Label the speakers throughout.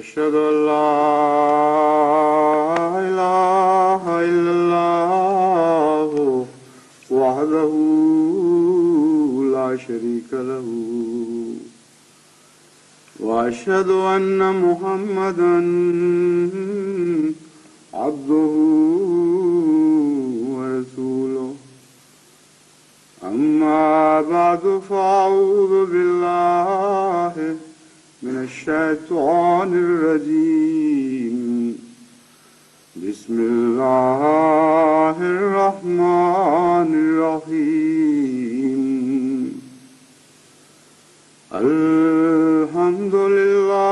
Speaker 1: أشهد أن لا إله إلا الله وحده لا شريك له وأشهد أن محمدا عبده ورسوله أما بعد فأعوذ بالله من الشيطان الرجيم بسم الله الرحمن الرحيم الحمد لله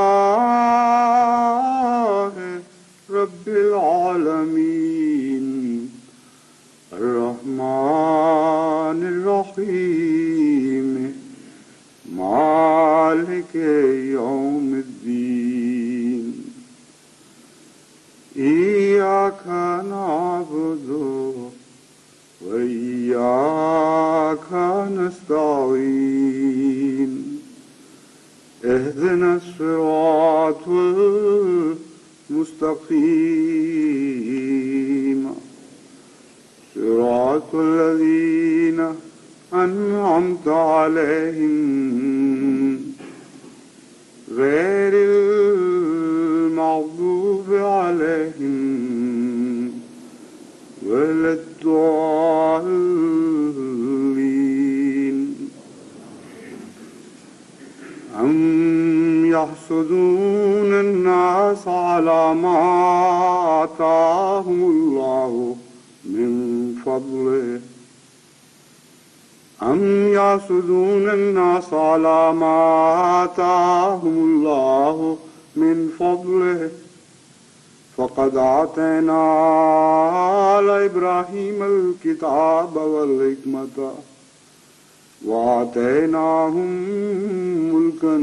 Speaker 1: رب العالمين الرحمن الرحيم مالك يوم الدين إياك نعبد وإياك نستعين اهدنا الصراط المستقيم صراط الذين أنعمت عليهم غير المغضوب عليهم ولا الضالين أم يحسدون الناس على ما آتاهم الله من فضله أم يحسدون الناس على ما آتاهم الله من فضله فقد آتينا آل إبراهيم الكتاب والحكمة وآتيناهم ملكا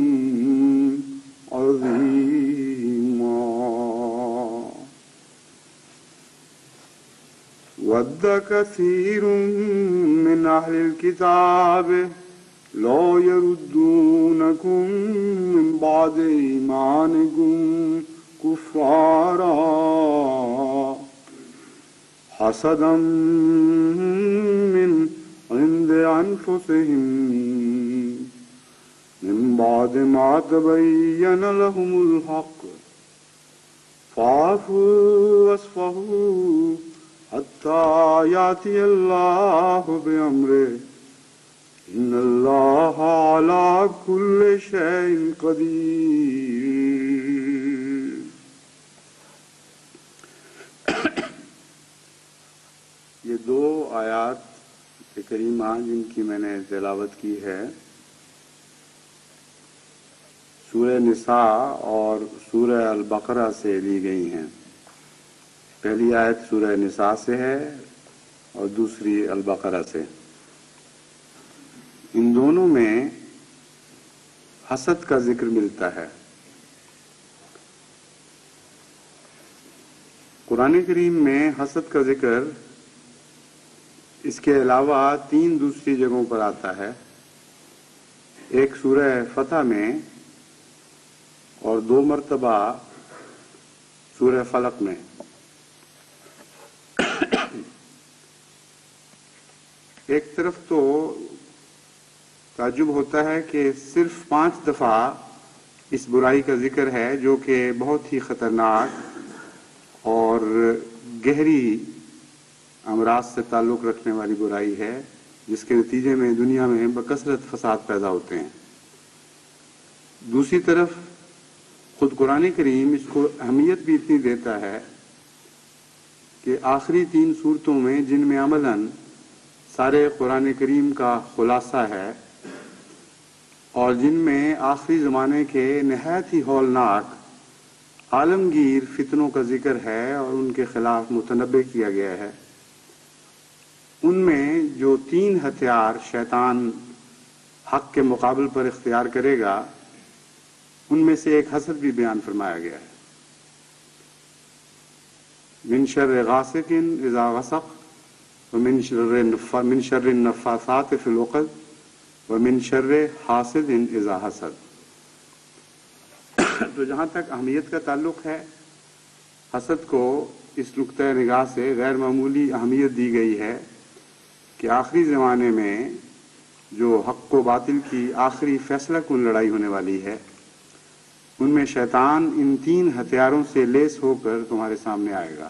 Speaker 1: عظيما ود كثير من أهل الكتاب لو يردونكم من بعد إيمانكم كفارا حسدا من عند أنفسهم من بعد ما تبين لهم الحق فاعفوا واصفحوا حتى يأتي الله بأمره إن الله على كل شيء قدير. یہ دو آیات کریمہ جن کی میں نے تلاوت کی ہے سورہ نساء اور سورہ البقرہ سے لی گئی ہیں. پہلی آیت سورہ نساء سے ہے اور دوسری البقرہ سے. ان دونوں میں حسد کا ذکر ملتا ہے. قرآن کریم میں حسد کا ذکر اس کے علاوہ 3 دوسری جگہوں پر آتا ہے. ایک سورہ فتح میں اور 2 مرتبہ سورہ فلق میں. ایک طرف تو تعجب ہوتا ہے کہ صرف 5 دفعہ اس برائی کا ذکر ہے جو کہ بہت ہی خطرناک اور گہری امراض سے تعلق رکھنے والی برائی ہے جس کے نتیجے میں دنیا میں بکثرت فساد پیدا ہوتے ہیں. دوسری طرف خود قرآن کریم اس کو اہمیت بھی اتنی دیتا ہے کہ آخری 3 صورتوں میں جن میں عملاً سارے قرآن کریم کا خلاصہ ہے اور جن میں آخری زمانے کے نہایت ہی ہولناک عالمگیر فتنوں کا ذکر ہے اور ان کے خلاف متنبع کیا گیا ہے، ان میں جو 3 ہتھیار شیطان حق کے مقابل پر اختیار کرے گا ان میں سے ایک حسد بھی بیان فرمایا گیا ہے. من شر غاسق اذا وسق ومن شر النفاثات فی العقد ومن شر حاسد اذا حسد. تو جہاں تک اہمیت کا تعلق ہے حسد کو اس نقطۂ نگاہ سے غیر معمولی اہمیت دی گئی ہے کہ آخری زمانے میں جو حق و باطل کی آخری فیصلہ کن لڑائی ہونے والی ہے ان میں شیطان ان 3 ہتھیاروں سے لیس ہو کر تمہارے سامنے آئے گا.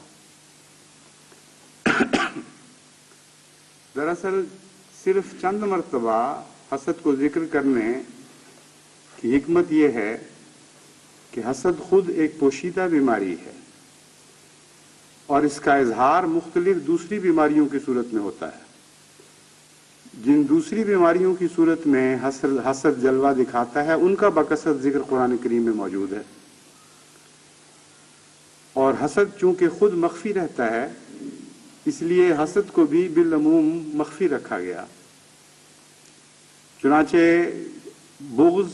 Speaker 1: دراصل صرف چند مرتبہ حسد کو ذکر کرنے کی حکمت یہ ہے کہ حسد خود ایک پوشیدہ بیماری ہے. اور اس کا اظہار مختلف دوسری بیماریوں کی صورت میں ہوتا ہے. جن دوسری بیماریوں کی صورت میں حسد جلوہ دکھاتا ہے ان کا بکثرت ذکر قرآن کریم میں موجود ہے. اور حسد چونکہ خود مخفی رہتا ہے اس لیے حسد کو بھی بالعموم مخفی رکھا گیا. چنانچہ بغض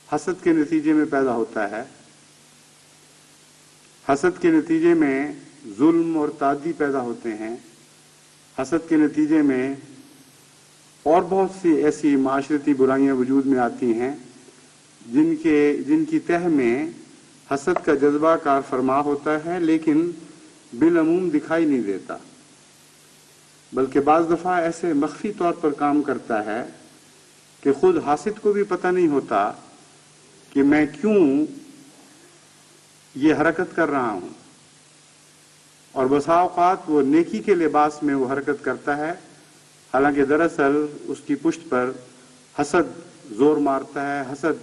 Speaker 1: حسد کے نتیجے میں پیدا ہوتا ہے. حسد کے نتیجے میں ظلم اور تعدی پیدا ہوتے ہیں. حسد کے نتیجے میں اور بہت سی ایسی معاشرتی برائیاں وجود میں آتی ہیں جن کی تہ میں حسد کا جذبہ کار فرما ہوتا ہے لیکن بالعموم دکھائی نہیں دیتا، بلکہ بعض دفعہ ایسے مخفی طور پر کام کرتا ہے کہ خود حاسد کو بھی پتہ نہیں ہوتا کہ میں کیوں یہ حرکت کر رہا ہوں، اور بسا اوقات وہ نیکی کے لباس میں وہ حرکت کرتا ہے حالانکہ دراصل اس کی پشت پر حسد زور مارتا ہے، حسد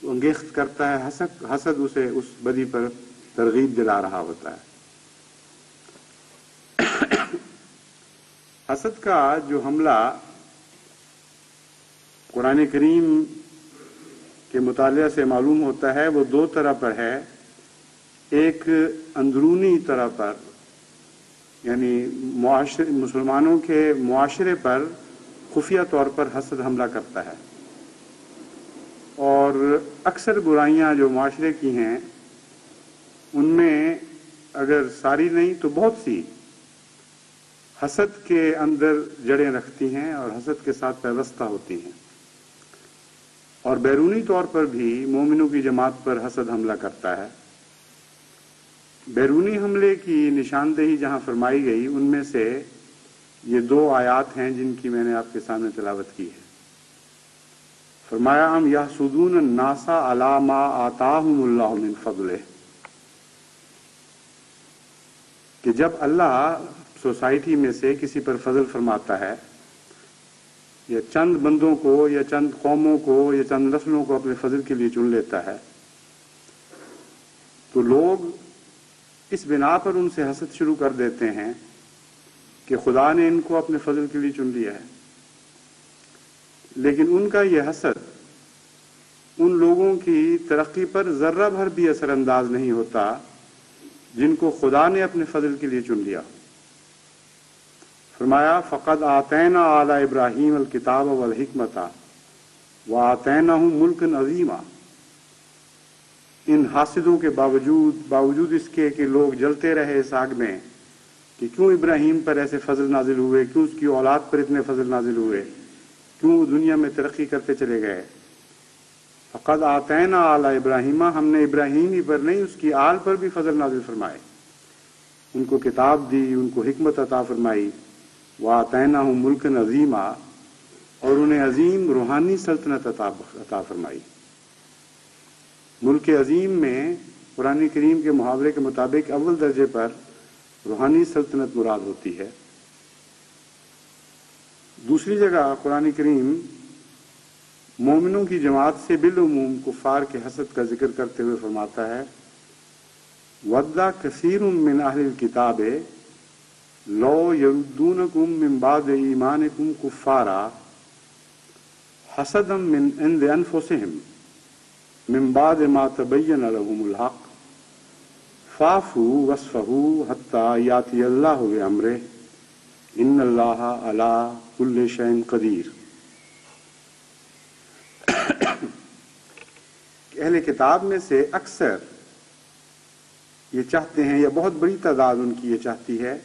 Speaker 1: انگیخت کرتا ہے، حسد اسے اس بدی پر ترغیب دلا رہا ہوتا ہے. حسد کا جو حملہ قرآن کریم کے مطالعہ سے معلوم ہوتا ہے وہ دو طرح پر ہے. ایک اندرونی طرح پر، یعنی مسلمانوں کے معاشرے پر خفیہ طور پر حسد حملہ کرتا ہے، اور اکثر برائیاں جو معاشرے کی ہیں ان میں اگر ساری نہیں تو بہت سی حسد کے اندر جڑیں رکھتی ہیں اور حسد کے ساتھ پیوستہ ہوتی ہیں. اور بیرونی طور پر بھی مومنوں کی جماعت پر حسد حملہ کرتا ہے. بیرونی حملے کی نشاندہی جہاں فرمائی گئی ان میں سے یہ دو آیات ہیں جن کی میں نے آپ کے سامنے تلاوت کی ہے. فرمایا ہم یحسدون الناس علی ما آتاہم اللہ من فضلہ، کہ جب اللہ سوسائٹی میں سے کسی پر فضل فرماتا ہے یا چند بندوں کو یا چند قوموں کو یا چند نسلوں کو اپنے فضل کے لیے چن لیتا ہے تو لوگ اس بنا پر ان سے حسد شروع کر دیتے ہیں کہ خدا نے ان کو اپنے فضل کے لیے چن لیا ہے. لیکن ان کا یہ حسد ان لوگوں کی ترقی پر ذرہ بھر بھی اثر انداز نہیں ہوتا جن کو خدا نے اپنے فضل کے لیے چن لیا. فرمایا فقد آتینا آل ابراہیم الکتاب والحکمت وآتیناہم ملکا عظیما. ان حاسدوں کے باوجود اس کے کہ لوگ جلتے رہے اس آگ میں کہ کیوں ابراہیم پر ایسے فضل نازل ہوئے، کیوں اس کی اولاد پر اتنے فضل نازل ہوئے، کیوں دنیا میں ترقی کرتے چلے گئے. فقد آتینا آل ابراہیم، ہم نے ابراہیم ہی پر نہیں اس کی آل پر بھی فضل نازل فرمائے، ان کو کتاب دی، ان کو حکمت عطا فرمائی. وآتیناہم ملکا عظیما، اور انہیں عظیم روحانی سلطنت عطا فرمائی. ملک عظیم میں قرآن کریم کے محاورے کے مطابق اول درجے پر روحانی سلطنت مراد ہوتی ہے. دوسری جگہ قرآن کریم مومنوں کی جماعت سے بالعموم کفار کے حسد کا ذکر کرتے ہوئے فرماتا ہے وَدَّ كَثِيرٌ مِّنْ أَهْلِ الْكِتَابِ لَوْ يَرُدُّونَكُم مِّن بَعْدِ إِيمَانِكُمْ كُفَّارًا حَسَدًا مِّنْ عِندِ أَنفُسِهِمْ من بعد ما تبین لهم الحق فاعفوا واصفحوا حتی یاتی اللہ بامرہ ان اللہ علی کل شیء قدیر. اہل کتاب میں سے اکثر یہ چاہتے ہیں یا بہت بڑی تعداد ان کی یہ چاہتی ہے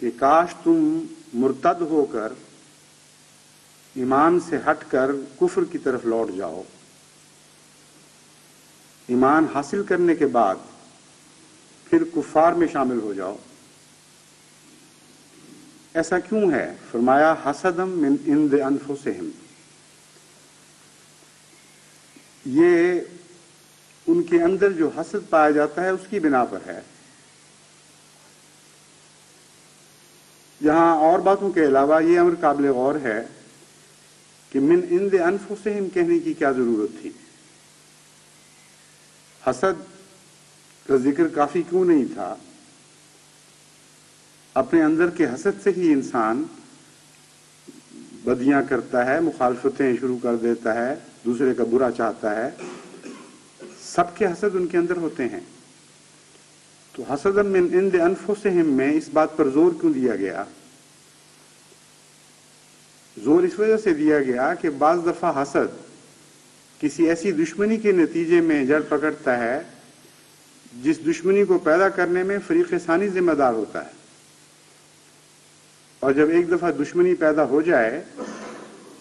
Speaker 1: کہ کاش تم مرتد ہو کر ایمان سے ہٹ کر کفر کی طرف لوٹ جاؤ، ایمان حاصل کرنے کے بعد پھر کفار میں شامل ہو جاؤ. ایسا کیوں ہے؟ فرمایا حسدم من عند انفسہم، یہ ان کے اندر جو حسد پایا جاتا ہے اس کی بنا پر ہے. یہاں اور باتوں کے علاوہ یہ امر قابل غور ہے کہ من عند انفسہم کہنے کی کیا ضرورت تھی؟ حسد کا ذکر کافی کیوں نہیں تھا اپنے اندر کے حسد سے ہی انسان بدیاں کرتا ہے، مخالفتیں شروع کر دیتا ہے، دوسرے کا برا چاہتا ہے. سب کے حسد ان کے اندر ہوتے ہیں. تو حسد من عند انفسہم میں اس بات پر زور کیوں دیا گیا؟ زور اس وجہ سے دیا گیا کہ بعض دفعہ حسد کسی ایسی دشمنی کے نتیجے میں جڑ پکڑتا ہے جس دشمنی کو پیدا کرنے میں فریق ثانی ذمہ دار ہوتا ہے. اور جب ایک دفعہ دشمنی پیدا ہو جائے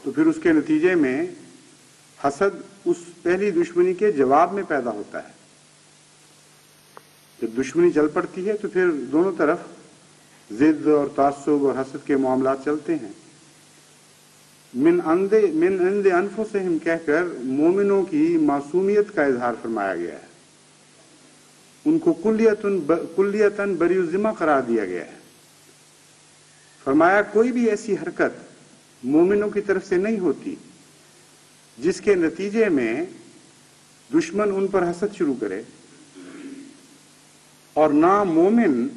Speaker 1: تو پھر اس کے نتیجے میں حسد اس پہلی دشمنی کے جواب میں پیدا ہوتا ہے. جب دشمنی چل پڑتی ہے تو پھر دونوں طرف ضد اور تعصب اور حسد کے معاملات چلتے ہیں. من عند انفسہم کہہ کر مومنوں کی معصومیت کا اظہار فرمایا گیا ہے. ان کو کلیتاً بری الذمہ قرار دیا گیا ہے. فرمایا کوئی بھی ایسی حرکت مومنوں کی طرف سے نہیں ہوتی جس کے نتیجے میں دشمن ان پر حسد شروع کرے، اور نہ مومن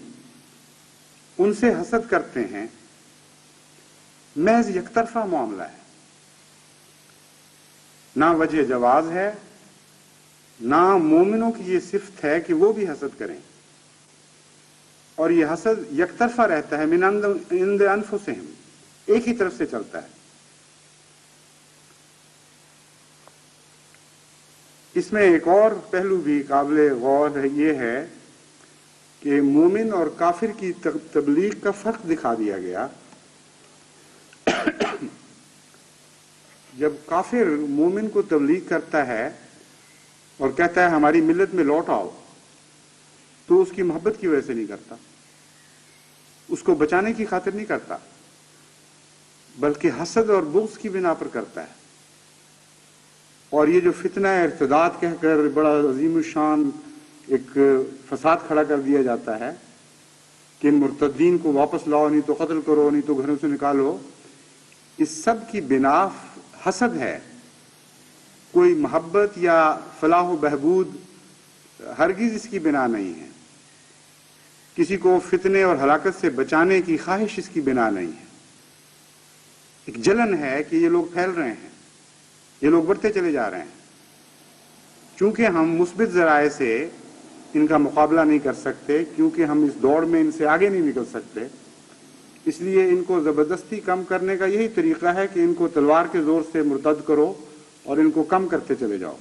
Speaker 1: ان سے حسد کرتے ہیں. محض یک طرفہ معاملہ ہے، نہ وجہ جواز ہے، نہ مومنوں کی یہ صفت ہے کہ وہ بھی حسد کریں. اور یہ حسد یک طرفہ رہتا ہے، من عند انفسہم، ایک ہی طرف سے چلتا ہے. اس میں ایک اور پہلو بھی قابل غور یہ ہے کہ مومن اور کافر کی تبلیغ کا فرق دکھا دیا گیا. جب کافر مومن کو تبلیغ کرتا ہے اور کہتا ہے ہماری ملت میں لوٹ آؤ، تو اس کی محبت کی وجہ سے نہیں کرتا، اس کو بچانے کی خاطر نہیں کرتا، بلکہ حسد اور بغض کی بنا پر کرتا ہے. اور یہ جو فتنہ ارتداد کہہ کر بڑا عظیم الشان ایک فساد کھڑا کر دیا جاتا ہے کہ ان مرتدین کو واپس لاؤ، نہیں تو قتل کرو، نہیں تو گھروں سے نکالو، اس سب کی بنا حسد ہے. کوئی محبت یا فلاح و بہبود ہرگز اس کی بنا نہیں ہے. کسی کو فتنے اور ہلاکت سے بچانے کی خواہش اس کی بنا نہیں ہے. ایک جلن ہے کہ یہ لوگ پھیل رہے ہیں، یہ لوگ بڑھتے چلے جا رہے ہیں. چونکہ ہم مثبت ذرائع سے ان کا مقابلہ نہیں کر سکتے، کیونکہ ہم اس دوڑ میں ان سے آگے نہیں نکل سکتے، اس لیے ان کو زبردستی کم کرنے کا یہی طریقہ ہے کہ ان کو تلوار کے زور سے مرتد کرو اور ان کو کم کرتے چلے جاؤ.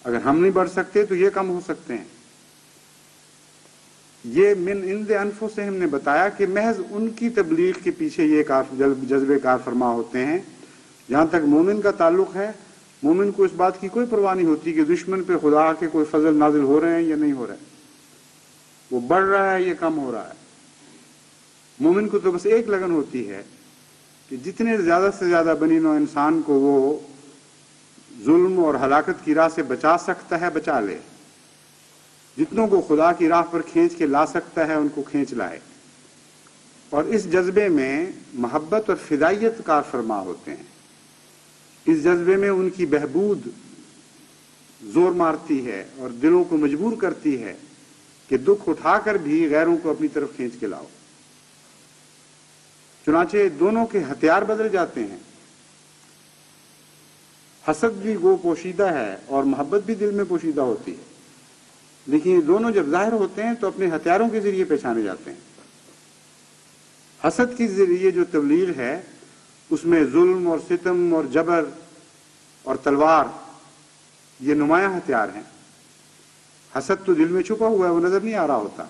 Speaker 1: اگر ہم نہیں بڑھ سکتے تو یہ کم ہو سکتے ہیں. یہ من عند انفسہم نے بتایا کہ محض ان کی تبلیغ کے پیچھے یہ جذبے کار فرما ہوتے ہیں. جہاں تک مومن کا تعلق ہے، مومن کو اس بات کی کوئی پرواہ نہیں ہوتی کہ دشمن پہ خدا کے کوئی فضل نازل ہو رہے ہیں یا نہیں ہو رہے، وہ بڑھ رہا ہے یا کم ہو رہا ہے. مومن کو تو بس ایک لگن ہوتی ہے کہ جتنے زیادہ سے زیادہ بنی نوع انسان کو وہ ظلم اور ہلاکت کی راہ سے بچا سکتا ہے بچا لے، جتنوں کو خدا کی راہ پر کھینچ کے لا سکتا ہے ان کو کھینچ لائے. اور اس جذبے میں محبت اور فدائیت کار فرما ہوتے ہیں. اس جذبے میں ان کی بہبود زور مارتی ہے اور دلوں کو مجبور کرتی ہے کہ دکھ اٹھا کر بھی غیروں کو اپنی طرف کھینچ کے لاؤ. چنانچہ دونوں کے ہتھیار بدل جاتے ہیں. حسد بھی وہ پوشیدہ ہے اور محبت بھی دل میں پوشیدہ ہوتی ہے، لیکن یہ دونوں جب ظاہر ہوتے ہیں تو اپنے ہتھیاروں کے ذریعے پہچانے جاتے ہیں. حسد کے ذریعے جو تبلیغ ہے اس میں ظلم اور ستم اور جبر اور تلوار یہ نمایاں ہتھیار ہیں. حسد تو دل میں چھپا ہوا ہے، وہ نظر نہیں آ رہا ہوتا،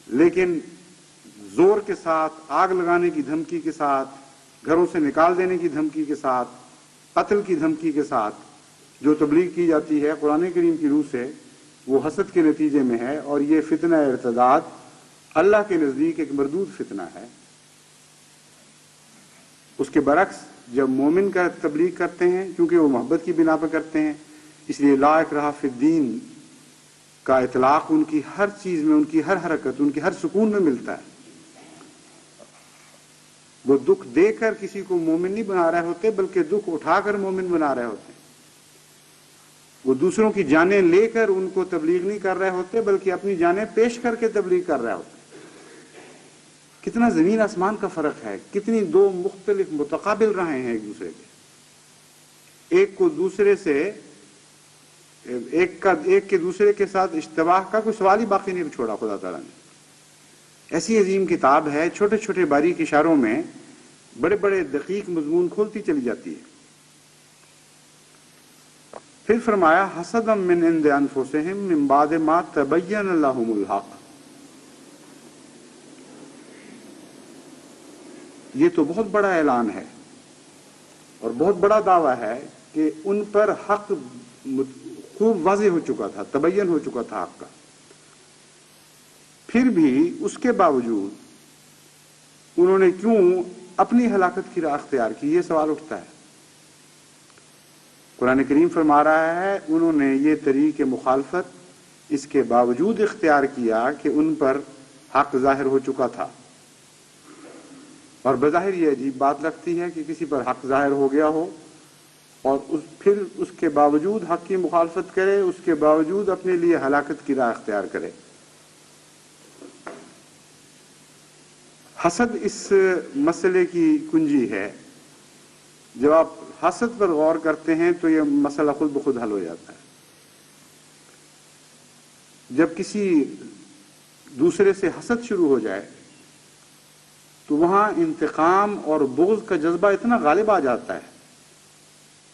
Speaker 1: لیکن زور کے ساتھ، آگ لگانے کی دھمکی کے ساتھ، گھروں سے نکال دینے کی دھمکی کے ساتھ، قتل کی دھمکی کے ساتھ جو تبلیغ کی جاتی ہے قرآن کریم کی روح سے، وہ حسد کے نتیجے میں ہے. اور یہ فتنہ ارتداد اللہ کے نزدیک ایک مردود فتنہ ہے. اس کے برعکس جب مومن کا تبلیغ کرتے ہیں، کیونکہ وہ محبت کی بنا پر کرتے ہیں، اس لیے لا اکراہ فی الدین کا اطلاق ان کی ہر چیز میں، ان کی ہر حرکت، ان کی ہر سکون میں ملتا ہے. وہ دکھ دے کر کسی کو مومن نہیں بنا رہے ہوتے، بلکہ دکھ اٹھا کر مومن بنا رہے ہوتے ہیں. وہ دوسروں کی جانیں لے کر ان کو تبلیغ نہیں کر رہے ہوتے، بلکہ اپنی جانیں پیش کر کے تبلیغ کر رہے ہوتے ہیں. کتنا زمین آسمان کا فرق ہے، کتنی دو مختلف متقابل راہیں ہیں ایک دوسرے کے، ایک کو دوسرے سے ایک کے دوسرے کے ساتھ اشتباہ کا کوئی سوال ہی باقی نہیں چھوڑا خدا تعالیٰ نے. ایسی عظیم کتاب ہے، چھوٹے چھوٹے باریک اشاروں میں بڑے بڑے دقیق مضمون کھولتی چلی جاتی ہے. پھر فرمایا حسدم من عند انفسہم من بعد ما تبین لہم الحق. یہ تو بہت بڑا اعلان ہے اور بہت بڑا دعویٰ ہے کہ ان پر حق خوب واضح ہو چکا تھا، تبین ہو چکا تھا حق کا. پھر بھی اس کے باوجود انہوں نے کیوں اپنی ہلاکت کی راہ اختیار کی، یہ سوال اٹھتا ہے. قرآن کریم فرما رہا ہے انہوں نے یہ طریق مخالفت اس کے باوجود اختیار کیا کہ ان پر حق ظاہر ہو چکا تھا. اور بظاہر یہ عجیب بات لگتی ہے کہ کسی پر حق ظاہر ہو گیا ہو اور پھر اس کے باوجود حق کی مخالفت کرے، اس کے باوجود اپنے لیے ہلاکت کی راہ اختیار کرے. حسد اس مسئلے کی کنجی ہے. جب آپ حسد پر غور کرتے ہیں تو یہ مسئلہ خود بخود حل ہو جاتا ہے. جب کسی دوسرے سے حسد شروع ہو جائے تو وہاں انتقام اور بغض کا جذبہ اتنا غالب آ جاتا ہے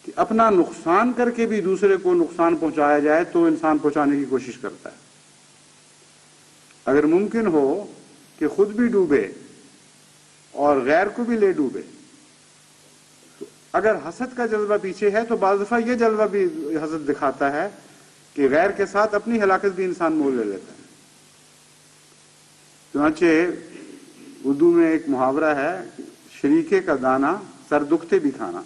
Speaker 1: کہ اپنا نقصان کر کے بھی دوسرے کو نقصان پہنچایا جائے تو انسان پہنچانے کی کوشش کرتا ہے. اگر ممکن ہو کہ خود بھی ڈوبے اور غیر کو بھی لے ڈوبے، تو اگر حسد کا جذبہ پیچھے ہے تو بعض دفعہ یہ جذبہ بھی حسد دکھاتا ہے کہ غیر کے ساتھ اپنی ہلاکت بھی انسان مول لے لیتا ہے. چنانچہ اردو میں ایک محاورہ ہے، شریکے کا دانہ سر دکھتے بھی کھانا،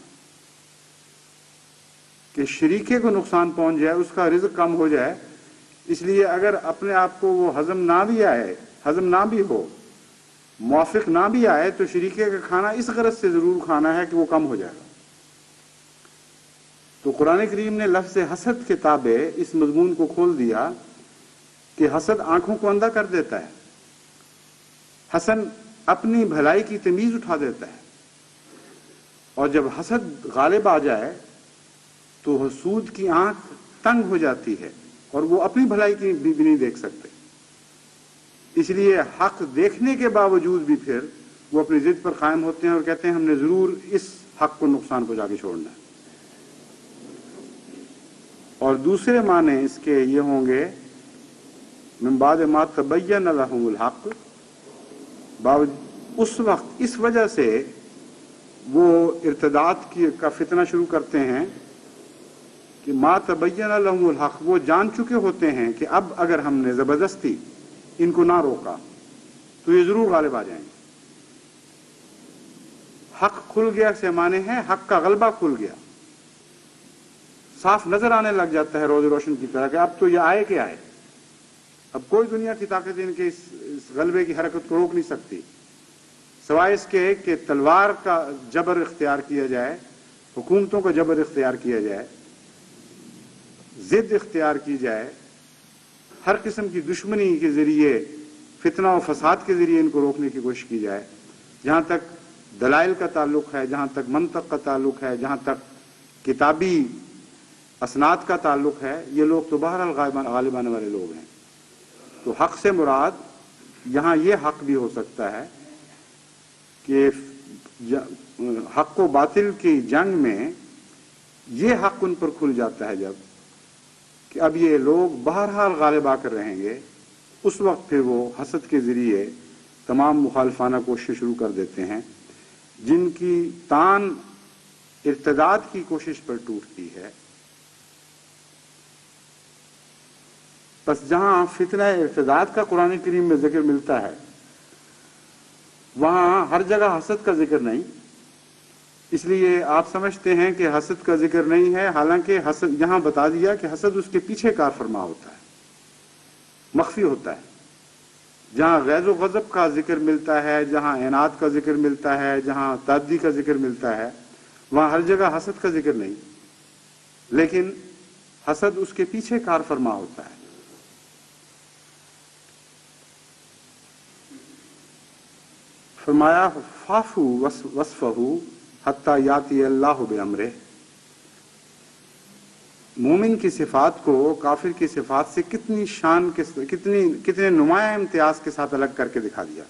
Speaker 1: کہ شریکے کو نقصان پہنچ جائے، اس کا رزق کم ہو جائے، اس لیے اگر اپنے آپ کو وہ ہضم نہ بھی ہو، موافق نہ بھی آئے، تو شریکے کا کھانا اس غرض سے ضرور کھانا ہے کہ وہ کم ہو جائے گا. تو قرآن کریم نے لفظ حسد کے تابع اس مضمون کو کھول دیا کہ حسد آنکھوں کو اندھا کر دیتا ہے. حسد اپنی بھلائی کی تمیز اٹھا دیتا ہے، اور جب حسد غالب آ جائے تو حسود کی آنکھ تنگ ہو جاتی ہے اور وہ اپنی بھلائی کی بھی نہیں دیکھ سکتے. اس لیے حق دیکھنے کے باوجود بھی پھر وہ اپنی ضد پر قائم ہوتے ہیں اور کہتے ہیں ہم نے ضرور اس حق کو نقصان پہنچا کے چھوڑنا ہے. اور دوسرے معنی اس کے یہ ہوں گے من بعد ما تبین لہم الحق، اس وقت اس وجہ سے وہ ارتداد کا فتنہ شروع کرتے ہیں کہ ما تبین لہم الحق، وہ جان چکے ہوتے ہیں کہ اب اگر ہم نے زبردستی ان کو نہ روکا تو یہ ضرور غالب آ جائیں گے. حق کھل گیا سے معنی ہے حق کا غلبہ کھل گیا، صاف نظر آنے لگ جاتا ہے روز روشن کی طرح کہ اب تو یہ آئے کہ آئے، اب کوئی دنیا کی طاقت ان کے اس غلبے کی حرکت کو روک نہیں سکتی، سوائے اس کے کہ تلوار کا جبر اختیار کیا جائے، حکومتوں کا جبر اختیار کیا جائے، ضد اختیار کی جائے، ہر قسم کی دشمنی کے ذریعے، فتنہ و فساد کے ذریعے ان کو روکنے کی کوشش کی جائے. جہاں تک دلائل کا تعلق ہے، جہاں تک منطق کا تعلق ہے، جہاں تک کتابی اسناد کا تعلق ہے، یہ لوگ تو بہرحال غالب آنے والے لوگ ہیں. تو حق سے مراد یہاں یہ حق بھی ہو سکتا ہے کہ حق و باطل کی جنگ میں یہ حق ان پر کھل جاتا ہے جب کہ اب یہ لوگ بہرحال غالب آ کر رہیں گے، اس وقت پھر وہ حسد کے ذریعے تمام مخالفانہ کوششیں شروع کر دیتے ہیں جن کی تان ارتداد کی کوشش پر ٹوٹتی ہے. بس جہاں فتنہ ارتداد کا قرآن کریم میں ذکر ملتا ہے وہاں ہر جگہ حسد کا ذکر نہیں، اس لیے آپ سمجھتے ہیں کہ حسد کا ذکر نہیں ہے، حالانکہ حسد یہاں بتا دیا کہ حسد اس کے پیچھے کار فرما ہوتا ہے، مخفی ہوتا ہے. جہاں غیظ و غضب کا ذکر ملتا ہے، جہاں عناد کا ذکر ملتا ہے، جہاں تعدی کا ذکر ملتا ہے، وہاں ہر جگہ حسد کا ذکر نہیں، لیکن حسد اس کے پیچھے کار فرما ہوتا ہے. فرمایا فافو وصفہو حتی یاتی اللہ بامرہ، مومن کی صفات کو کافر کی صفات سے کتنی شان کتنے نمایاں امتیاز کے ساتھ الگ کر کے دکھا دیا۔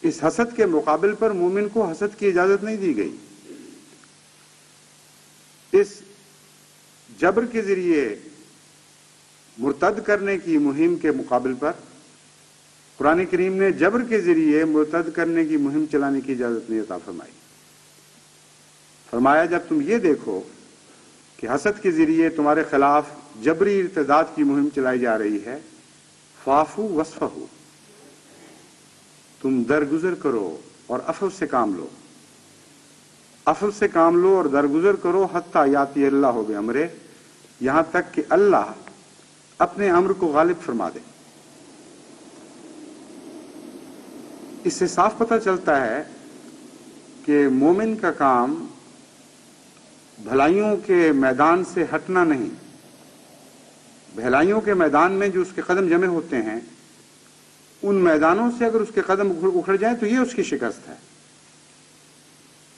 Speaker 1: اس حسد کے مقابل پر مومن کو حسد کی اجازت نہیں دی گئی۔ اس جبر کے ذریعے مرتد کرنے کی مہم کے مقابل پر قرآن کریم نے جبر کے ذریعے مرتد کرنے کی مہم چلانے کی اجازت نہیں عطا فرمائی۔ فرمایا جب تم یہ دیکھو کہ حسد کے ذریعے تمہارے خلاف جبری ارتداد کی مہم چلائی جا رہی ہے، فافو وصفہو، تم درگزر کرو اور عفو سے کام لو، عفو سے کام لو اور درگزر کرو، حتی یاتی اللہ بامرہ، یہاں تک کہ اللہ اپنے امر کو غالب فرما دے۔ اس سے صاف پتہ چلتا ہے کہ مومن کا کام بھلائیوں کے میدان سے ہٹنا نہیں، بھلائیوں کے میدان میں جو اس کے قدم جمع ہوتے ہیں، ان میدانوں سے اگر اس کے قدم اکھڑ جائیں تو یہ اس کی شکست ہے۔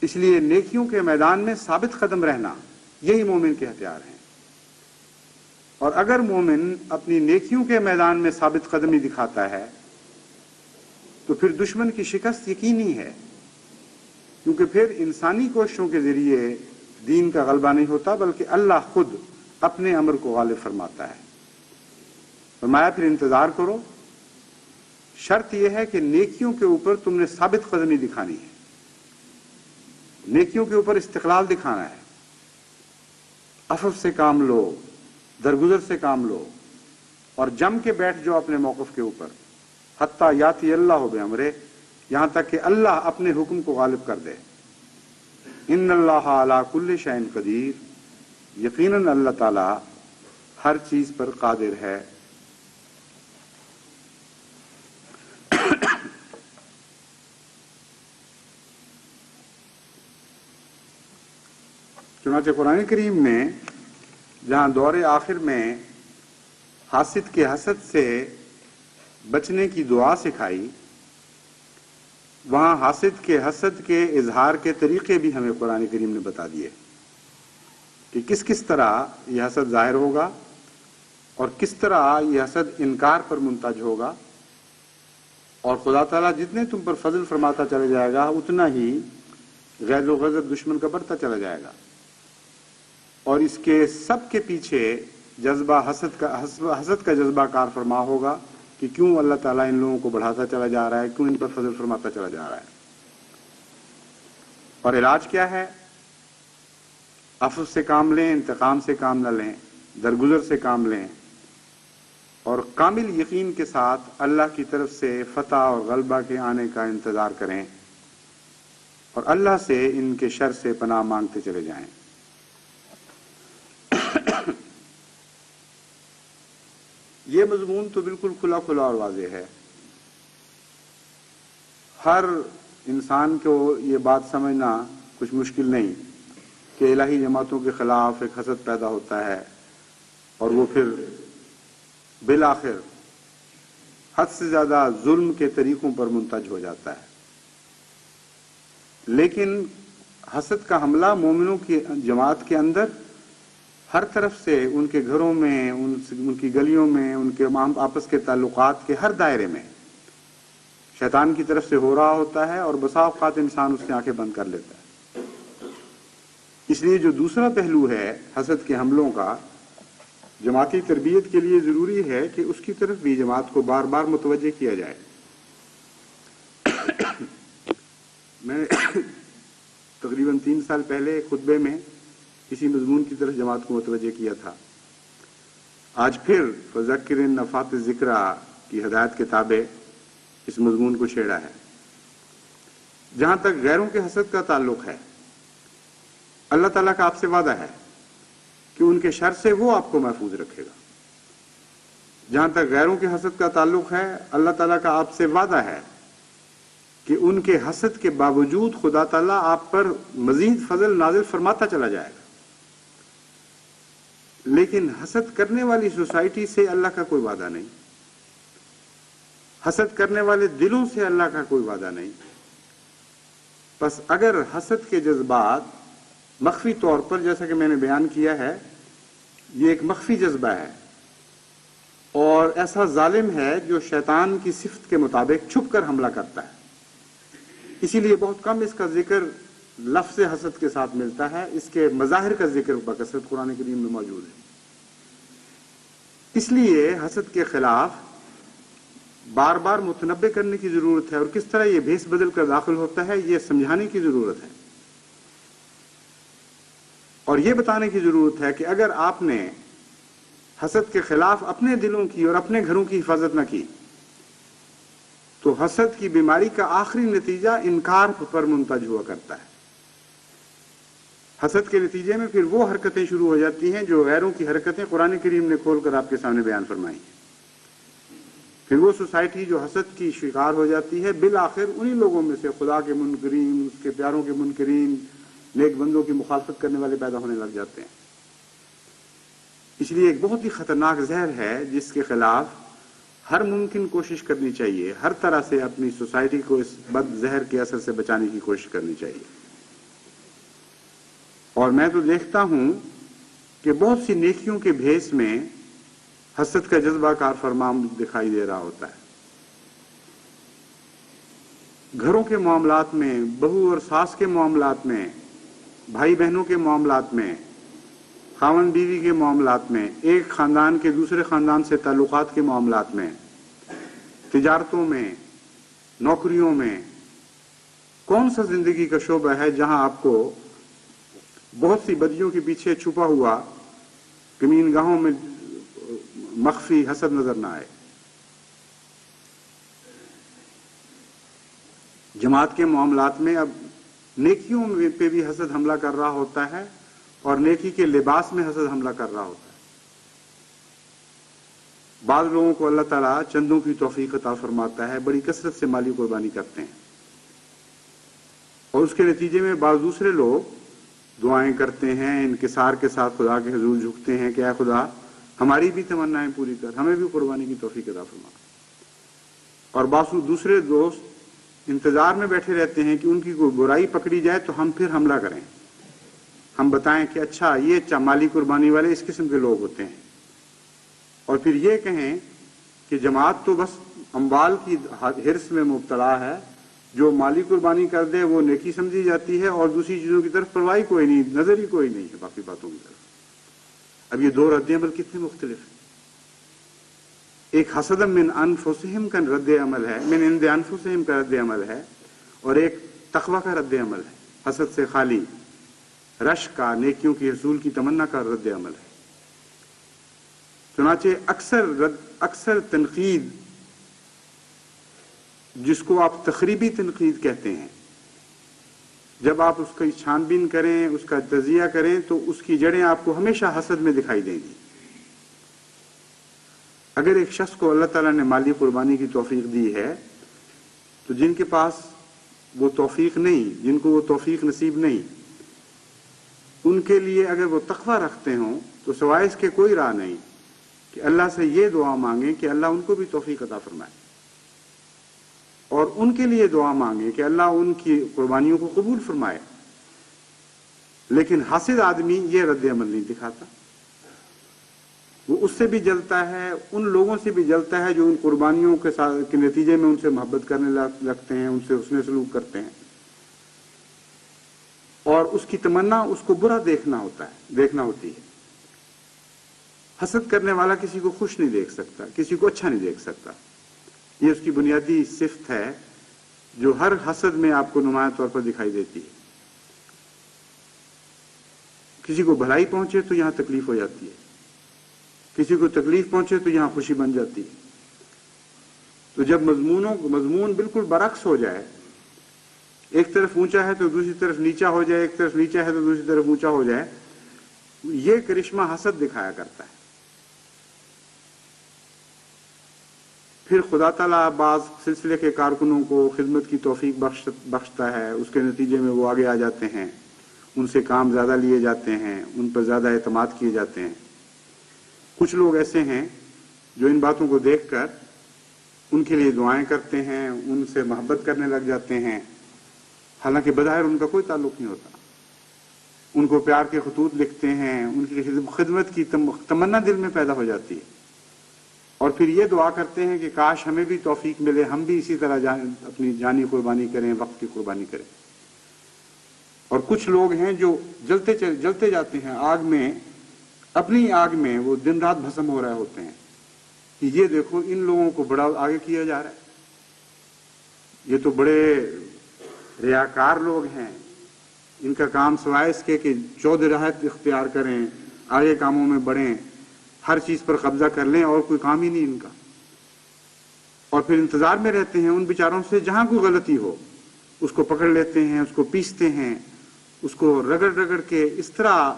Speaker 1: اس لیے نیکیوں کے میدان میں ثابت قدم رہنا یہی مومن کے ہتھیار ہیں، اور اگر مومن اپنی نیکیوں کے میدان میں ثابت قدمی دکھاتا ہے تو پھر دشمن کی شکست یقینی ہے، کیونکہ پھر انسانی کوششوں کے ذریعے دین کا غلبہ نہیں ہوتا، بلکہ اللہ خود اپنے امر کو غالب فرماتا ہے۔ فرمایا پھر انتظار کرو، شرط یہ ہے کہ نیکیوں کے اوپر تم نے ثابت قدمی دکھانی ہے، نیکیوں کے اوپر استقلال دکھانا ہے، عفو سے کام لو، درگزر سے کام لو، اور جم کے بیٹھ جاؤ اپنے موقف کے اوپر، حتی یاتی اللہ بامرہ، یہاں تک کہ اللہ اپنے حکم کو غالب کر دے۔ ان اللہ علی کل شیء قدیر، یقیناً اللہ تعالی ہر چیز پر قادر ہے۔ چنانچہ قرآن کریم میں جہاں دور آخر میں حاسد کے حسد سے بچنے کی دعا سکھائی، وہاں حاسد کے حسد کے اظہار کے طریقے بھی ہمیں قرآن کریم نے بتا دیے کہ کس کس طرح یہ حسد ظاہر ہوگا اور کس طرح یہ حسد انکار پر منتج ہوگا، اور خدا تعالیٰ جتنے تم پر فضل فرماتا چلا جائے گا اتنا ہی غیظ و غضب دشمن کا بڑھتا چلا جائے گا، اور اس کے سب کے پیچھے جذبہ حسد کا جذبہ کار فرما ہوگا کہ کیوں اللہ تعالیٰ ان لوگوں کو بڑھاتا چلا جا رہا ہے، کیوں ان پر فضل فرماتا چلا جا رہا ہے۔ اور علاج کیا ہے؟ عفو سے کام لیں، انتقام سے کام نہ لیں، درگزر سے کام لیں، اور کامل یقین کے ساتھ اللہ کی طرف سے فتح اور غلبہ کے آنے کا انتظار کریں، اور اللہ سے ان کے شر سے پناہ مانگتے چلے جائیں۔ یہ مضمون تو بالکل کھلا کھلا اور واضح ہے، ہر انسان کو یہ بات سمجھنا کچھ مشکل نہیں کہ الہی جماعتوں کے خلاف ایک حسد پیدا ہوتا ہے اور وہ پھر بالآخر حد سے زیادہ ظلم کے طریقوں پر منتج ہو جاتا ہے۔ لیکن حسد کا حملہ مومنوں کی جماعت کے اندر ہر طرف سے، ان کے گھروں میں، ان کی گلیوں میں، ان کے آپس کے تعلقات کے ہر دائرے میں شیطان کی طرف سے ہو رہا ہوتا ہے، اور بسا اوقات انسان اس سے آنکھیں بند کر لیتا ہے۔ اس لیے جو دوسرا پہلو ہے حسد کے حملوں کا، جماعتی تربیت کے لیے ضروری ہے کہ اس کی طرف بھی جماعت کو بار بار متوجہ کیا جائے۔ میں تقریباً 3 سال پہلے خطبے میں اسی مضمون کی طرف جماعت کو متوجہ کیا تھا۔ آج پھر فذکر ان نفعت الذکریٰ کی ہدایت کتابیں اس مضمون کو چھیڑا ہے۔ جہاں تک غیروں کے حسد کا تعلق ہے، اللہ تعالیٰ کا آپ سے وعدہ ہے کہ ان کے شر سے وہ آپ کو محفوظ رکھے گا۔ جہاں تک غیروں کے حسد کا تعلق ہے، اللہ تعالیٰ کا آپ سے وعدہ ہے کہ ان کے حسد کے باوجود خدا تعالیٰ آپ پر مزید فضل نازل فرماتا چلا جائے گا۔ لیکن حسد کرنے والی سوسائٹی سے اللہ کا کوئی وعدہ نہیں۔ حسد کرنے والے دلوں سے اللہ کا کوئی وعدہ نہیں. بس اگر حسد کے جذبات مخفی طور پر، جیسا کہ میں نے بیان کیا ہے، یہ ایک مخفی جذبہ ہے اور ایسا ظالم ہے جو شیطان کی صفت کے مطابق چھپ کر حملہ کرتا ہے. اسی لیے بہت کم اس کا ذکر لفظ حسد کے ساتھ ملتا ہے. اس کے مظاہر کا ذکر بکثرت قرآن کریم میں موجود ہے. اس لیے حسد کے خلاف بار بار متنبع کرنے کی ضرورت ہے، اور کس طرح یہ بھیس بدل کر داخل ہوتا ہے یہ سمجھانے کی ضرورت ہے، اور یہ بتانے کی ضرورت ہے کہ اگر آپ نے حسد کے خلاف اپنے دلوں کی اور اپنے گھروں کی حفاظت نہ کی تو حسد کی بیماری کا آخری نتیجہ انکار پر منتج ہوا کرتا ہے. حسد کے نتیجے میں پھر وہ حرکتیں شروع ہو جاتی ہیں جو غیروں کی حرکتیں قرآن کریم نے کھول کر آپ کے سامنے بیان فرمائی ہیں. پھر وہ سوسائٹی جو حسد کی شکار ہو جاتی ہے بالآخر انہی لوگوں میں سے خدا کے منکرین، اس کے پیاروں کے منکرین، نیک بندوں کی مخالفت کرنے والے پیدا ہونے لگ جاتے ہیں. اس لیے ایک بہت ہی خطرناک زہر ہے جس کے خلاف ہر ممکن کوشش کرنی چاہیے، ہر طرح سے اپنی سوسائٹی کو اس بد زہر کے اثر سے بچانے کی کوشش کرنی چاہیے. اور میں تو دیکھتا ہوں کہ بہت سی نیکیوں کے بھیس میں حسد کا جذبہ کار فرما دکھائی دے رہا ہوتا ہے. گھروں کے معاملات میں، بہو اور ساس کے معاملات میں، بھائی بہنوں کے معاملات میں، خاوند بیوی کے معاملات میں، ایک خاندان کے دوسرے خاندان سے تعلقات کے معاملات میں، تجارتوں میں، نوکریوں میں، کون سا زندگی کا شعبہ ہے جہاں آپ کو بہت سی بدیوں کے پیچھے چھپا ہوا کمین گاہوں میں مخفی حسد نظر نہ آئے؟ جماعت کے معاملات میں اب نیکیوں پہ بھی حسد حملہ کر رہا ہوتا ہے اور نیکی کے لباس میں حسد حملہ کر رہا ہوتا ہے. بعض لوگوں کو اللہ تعالیٰ چندوں کی توفیق عطا فرماتا ہے، بڑی کثرت سے مالی قربانی کرتے ہیں، اور اس کے نتیجے میں بعض دوسرے لوگ دعائیں کرتے ہیں، انکسار کے ساتھ خدا کے حضور جھکتے ہیں کہ اے خدا ہماری بھی تمنائیں پوری کر، ہمیں بھی قربانی کی توفیق عطا فرما. اور بعض دوسرے دوست انتظار میں بیٹھے رہتے ہیں کہ ان کی کوئی برائی پکڑی جائے تو ہم پھر حملہ کریں، ہم بتائیں کہ اچھا یہ مالی قربانی والے اس قسم کے لوگ ہوتے ہیں، اور پھر یہ کہیں کہ جماعت تو بس اموال کی ہرس میں مبتلا ہے، جو مالی قربانی کر دے وہ نیکی سمجھی جاتی ہے، اور دوسری چیزوں کی طرف پرواہ کوئی نہیں، نظر ہی کوئی نہیں ہے باقی باتوں کی طرف. اب یہ دو رد عمل کتنے مختلف ہیں. ایک حسد من انفسہم کا رد عمل ہے، من عند انفسہم کا رد عمل ہے، اور ایک تقوی کا رد عمل ہے، حسد سے خالی رش کا، نیکیوں کی حصول کی تمنا کا رد عمل ہے. چنانچہ اکثر تنقید، جس کو آپ تخریبی تنقید کہتے ہیں، جب آپ اس کی چھان بین کریں، اس کا تجزیہ کریں تو اس کی جڑیں آپ کو ہمیشہ حسد میں دکھائی دیں گی. اگر ایک شخص کو اللہ تعالیٰ نے مالی قربانی کی توفیق دی ہے تو جن کے پاس وہ توفیق نہیں، جن کو وہ توفیق نصیب نہیں، ان کے لیے اگر وہ تقویٰ رکھتے ہوں تو سوائے اس کے کوئی راہ نہیں کہ اللہ سے یہ دعا مانگیں کہ اللہ ان کو بھی توفیق عطا فرمائے، اور ان کے لیے دعا مانگیں کہ اللہ ان کی قربانیوں کو قبول فرمائے. لیکن حاسد آدمی یہ رد عمل نہیں دکھاتا، وہ اس سے بھی جلتا ہے، ان لوگوں سے بھی جلتا ہے جو ان قربانیوں کے نتیجے میں ان سے محبت کرنے لگتے ہیں، ان سے حسن سلوک کرتے ہیں، اور اس کی تمنا اس کو برا دیکھنا ہوتی ہے. حسد کرنے والا کسی کو خوش نہیں دیکھ سکتا، کسی کو اچھا نہیں دیکھ سکتا. یہ اس کی بنیادی صفت ہے جو ہر حسد میں آپ کو نمایاں طور پر دکھائی دیتی ہے. کسی کو بھلائی پہنچے تو یہاں تکلیف ہو جاتی ہے، کسی کو تکلیف پہنچے تو یہاں خوشی بن جاتی ہے. تو جب مضمون بالکل برعکس ہو جائے، ایک طرف اونچا ہے تو دوسری طرف نیچا ہو جائے، ایک طرف نیچا ہے تو دوسری طرف اونچا ہو جائے، یہ کرشمہ حسد دکھایا کرتا ہے. پھر خدا تعالیٰ بعض سلسلے کے کارکنوں کو خدمت کی توفیق بخشتا ہے، اس کے نتیجے میں وہ آگے آ جاتے ہیں، ان سے کام زیادہ لیے جاتے ہیں، ان پر زیادہ اعتماد کیے جاتے ہیں. کچھ لوگ ایسے ہیں جو ان باتوں کو دیکھ کر ان کے لیے دعائیں کرتے ہیں، ان سے محبت کرنے لگ جاتے ہیں، حالانکہ بظاہر ان کا کوئی تعلق نہیں ہوتا. ان کو پیار کے خطوط لکھتے ہیں، ان کی خدمت کی تمنا دل میں پیدا ہو جاتی ہے، اور پھر یہ دعا کرتے ہیں کہ کاش ہمیں بھی توفیق ملے، ہم بھی اسی طرح اپنی جانی قربانی کریں، وقت کی قربانی کریں. اور کچھ لوگ ہیں جو جلتے جاتے ہیں آگ میں، اپنی آگ میں وہ دن رات بھسم ہو رہے ہوتے ہیں کہ یہ دیکھو ان لوگوں کو بڑا آگے کیا جا رہا ہے، یہ تو بڑے ریاکار لوگ ہیں، ان کا کام سوائے اس کے کہ چودہ راحت اختیار کریں، آگے کاموں میں بڑھیں، ہر چیز پر قبضہ کر لیں، اور کوئی کام ہی نہیں ان کا. اور پھر انتظار میں رہتے ہیں ان بیچاروں سے، جہاں کوئی غلطی ہو اس کو پکڑ لیتے ہیں، اس کو پیستے ہیں، اس کو رگڑ رگڑ کے اس طرح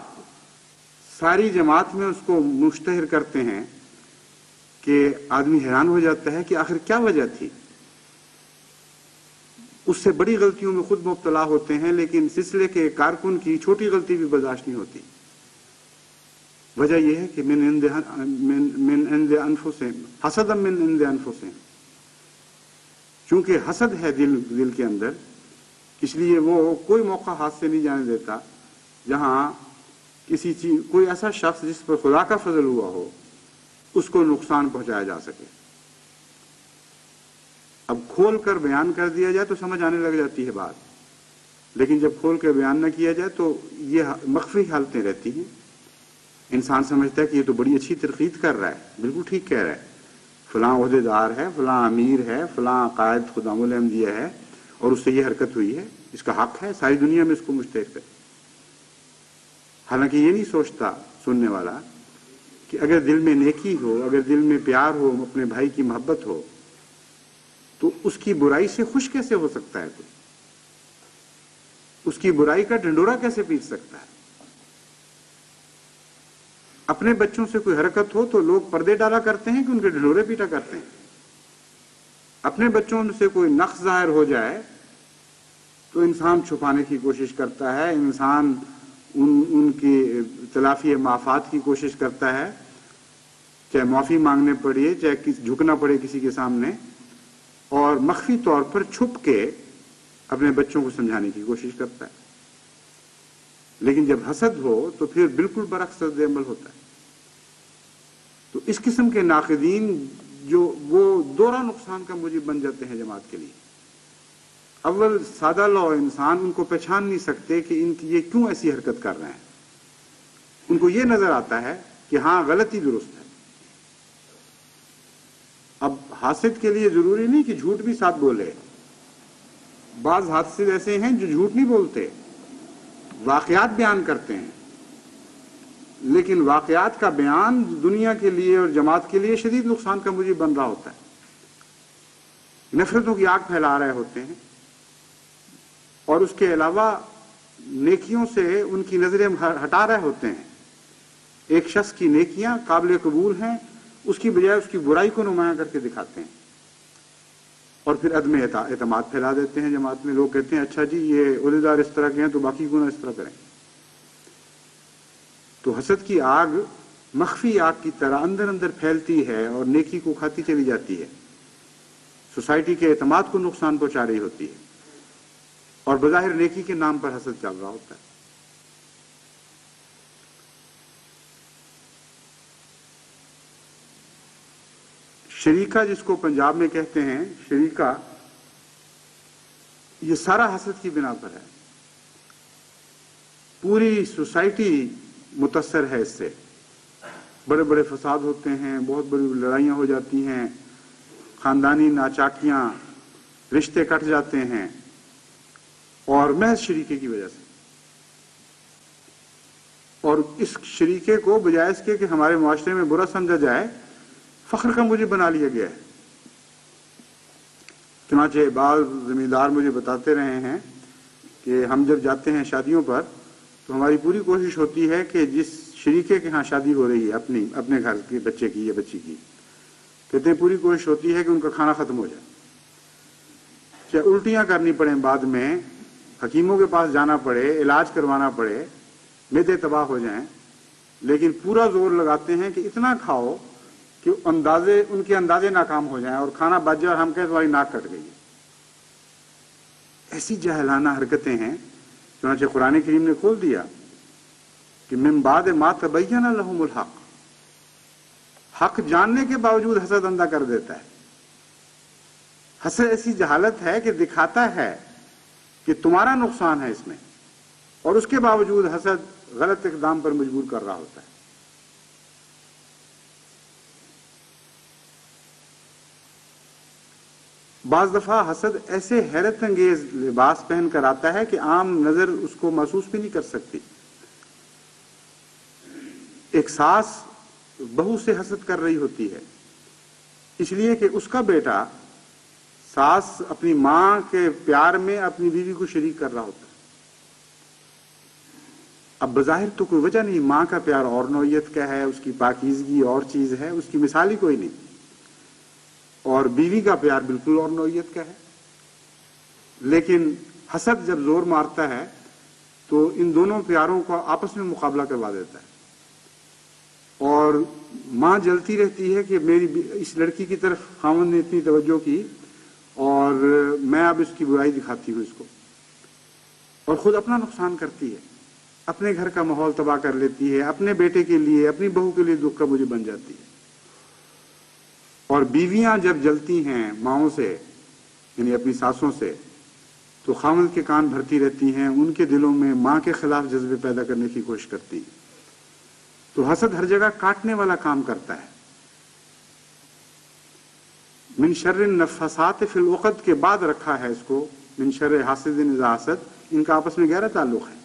Speaker 1: ساری جماعت میں اس کو مشتہر کرتے ہیں کہ آدمی حیران ہو جاتا ہے کہ آخر کیا وجہ تھی. اس سے بڑی غلطیوں میں خود مبتلا ہوتے ہیں، لیکن سلسلے کے کارکن کی چھوٹی غلطی بھی برداشت نہیں ہوتی. وجہ یہ ہے کہ من عند انفسہم حسدا من عند انفسہم، چونکہ حسد ہے دل کے اندر، اس لیے وہ کوئی موقع ہاتھ سے نہیں جانے دیتا جہاں کسی چیز کوئی ایسا شخص جس پر خدا کا فضل ہوا ہو اس کو نقصان پہنچایا جا سکے. اب کھول کر بیان کر دیا جائے تو سمجھ آنے لگ جاتی ہے بات، لیکن جب کھول کر بیان نہ کیا جائے تو یہ مخفی حالتیں رہتی ہیں. انسان سمجھتا ہے کہ یہ تو بڑی اچھی ترقید کر رہا ہے، بالکل ٹھیک کہہ رہا ہے، فلاں عہدیدار ہے، فلاں امیر ہے، فلاں قائد خدام الانبیاء ہے، اور اس سے یہ حرکت ہوئی ہے، اس کا حق ہے ساری دنیا میں اس کو مشتہر کرے. حالانکہ یہ نہیں سوچتا سننے والا کہ اگر دل میں نیکی ہو، اگر دل میں پیار ہو، اپنے بھائی کی محبت ہو، تو اس کی برائی سے خوش کیسے ہو سکتا ہے کوئی؟ اس کی برائی کا ڈنڈورا کیسے پیٹ سکتا ہے؟ اپنے بچوں سے کوئی حرکت ہو تو لوگ پردے ڈالا کرتے ہیں کہ ان کے ڈنڈورے پیٹا کرتے ہیں. اپنے بچوں سے کوئی نقص ظاہر ہو جائے تو انسان چھپانے کی کوشش کرتا ہے، انسان ان کی تلافی معافات کی کوشش کرتا ہے، چاہے معافی مانگنے پڑے، چاہے جھکنا پڑے کسی کے سامنے، اور مخفی طور پر چھپ کے اپنے بچوں کو سمجھانے کی کوشش کرتا ہے. لیکن جب حسد ہو تو پھر بالکل برعکس رد عمل ہوتا ہے. تو اس قسم کے ناقدین جو وہ دوہرا نقصان کا موجب بن جاتے ہیں جماعت کے لیے. اول سادہ لو انسان ان کو پہچان نہیں سکتے کہ یہ کیوں ایسی حرکت کر رہے ہیں. ان کو یہ نظر آتا ہے کہ ہاں غلطی درست ہے. اب حاسد کے لیے ضروری نہیں کہ جھوٹ بھی ساتھ بولے. بعض حاسد ایسے ہیں جو جھوٹ نہیں بولتے، واقعات بیان کرتے ہیں، لیکن واقعات کا بیان دنیا کے لیے اور جماعت کے لیے شدید نقصان کا موجب بن رہا ہوتا ہے. نفرتوں کی آگ پھیلا رہے ہوتے ہیں، اور اس کے علاوہ نیکیوں سے ان کی نظریں ہٹا رہے ہوتے ہیں. ایک شخص کی نیکیاں قابل قبول ہیں، اس کی بجائے اس کی برائی کو نمایاں کر کے دکھاتے ہیں، اور پھر عدم اعتماد پھیلا دیتے ہیں جماعت میں. لوگ کہتے ہیں اچھا جی یہ عہدیدار اس طرح کے ہیں تو باقی کیوں نہ اس طرح کریں. تو حسد کی آگ مخفی آگ کی طرح اندر اندر پھیلتی ہے اور نیکی کو کھاتی چلی جاتی ہے، سوسائٹی کے اعتماد کو نقصان پہنچا رہی ہوتی ہے، اور بظاہر نیکی کے نام پر حسد چل رہا ہوتا ہے. شریکہ جس کو پنجاب میں کہتے ہیں شریکہ، یہ سارا حسد کی بنا پر ہے. پوری سوسائٹی متاثر ہے اس سے. بڑے بڑے فساد ہوتے ہیں، بہت بڑی لڑائیاں ہو جاتی ہیں، خاندانی ناچاکیاں، رشتے کٹ جاتے ہیں، اور محض شریکے کی وجہ سے. اور اس شریکے کو بجائے اس کے کہ ہمارے معاشرے میں برا سمجھا جائے، فخر کا مجھے بنا لیا گیا ہے. چنانچہ بعض زمیندار مجھے بتاتے رہے ہیں کہ ہم جب جاتے ہیں شادیوں پر تو ہماری پوری کوشش ہوتی ہے کہ جس شریکے کے ہاں شادی ہو رہی ہے اپنے گھر کے بچے کی یا بچی کی، کہتے ہیں پوری کوشش ہوتی ہے کہ ان کا کھانا ختم ہو جائے، چاہے الٹیاں کرنی پڑیں، بعد میں حکیموں کے پاس جانا پڑے، علاج کروانا پڑے، معدے تباہ ہو جائیں، لیکن پورا زور لگاتے ہیں کہ اتنا کھاؤ کہ ان کے اندازے ناکام ہو جائیں اور کھانا بچ جائے اور ہم کہیں تمہاری ناک کٹ گئی ہے. ایسی جاہلانہ حرکتیں ہیں. چنانچہ قرآن کریم نے کھول دیا کہ من بعد ما تبین لہم الحق، حق جاننے کے باوجود حسد اندھا کر دیتا ہے. حسد ایسی جہالت ہے کہ دکھاتا ہے کہ تمہارا نقصان ہے اس میں، اور اس کے باوجود حسد غلط اقدام پر مجبور کر رہا ہوتا ہے. بعض دفعہ حسد ایسے حیرت انگیز لباس پہن کر آتا ہے کہ عام نظر اس کو محسوس بھی نہیں کر سکتی. ایک ساس بہو سے حسد کر رہی ہوتی ہے اس لیے کہ اس کا بیٹا ساس اپنی ماں کے پیار میں اپنی بیوی کو شریک کر رہا ہوتا ہے. اب بظاہر تو کوئی وجہ نہیں، ماں کا پیار اور نوعیت کا ہے، اس کی پاکیزگی اور چیز ہے، اس کی مثال ہی کوئی نہیں، اور بیوی کا پیار بالکل اور نوعیت کا ہے. لیکن حسد جب زور مارتا ہے تو ان دونوں پیاروں کو آپس میں مقابلہ کروا دیتا ہے، اور ماں جلتی رہتی ہے کہ میری اس لڑکی کی طرف خاوند نے اتنی توجہ کی اور میں اب اس کی برائی دکھاتی ہوں اس کو، اور خود اپنا نقصان کرتی ہے، اپنے گھر کا ماحول تباہ کر لیتی ہے، اپنے بیٹے کے لیے اپنی بہو کے لیے دکھ کا مجھے بن جاتی ہے. اور بیویاں جب جلتی ہیں ماؤں سے یعنی اپنی ساسوں سے تو خاوند کے کان بھرتی رہتی ہیں، ان کے دلوں میں ماں کے خلاف جذبے پیدا کرنے کی کوشش کرتی ہیں. تو حسد ہر جگہ کاٹنے والا کام کرتا ہے. من شر النفاثات فی العقد کے بعد رکھا ہے اس کو من شر حاسد اذا حسد. ان کا آپس میں گہرا تعلق ہے.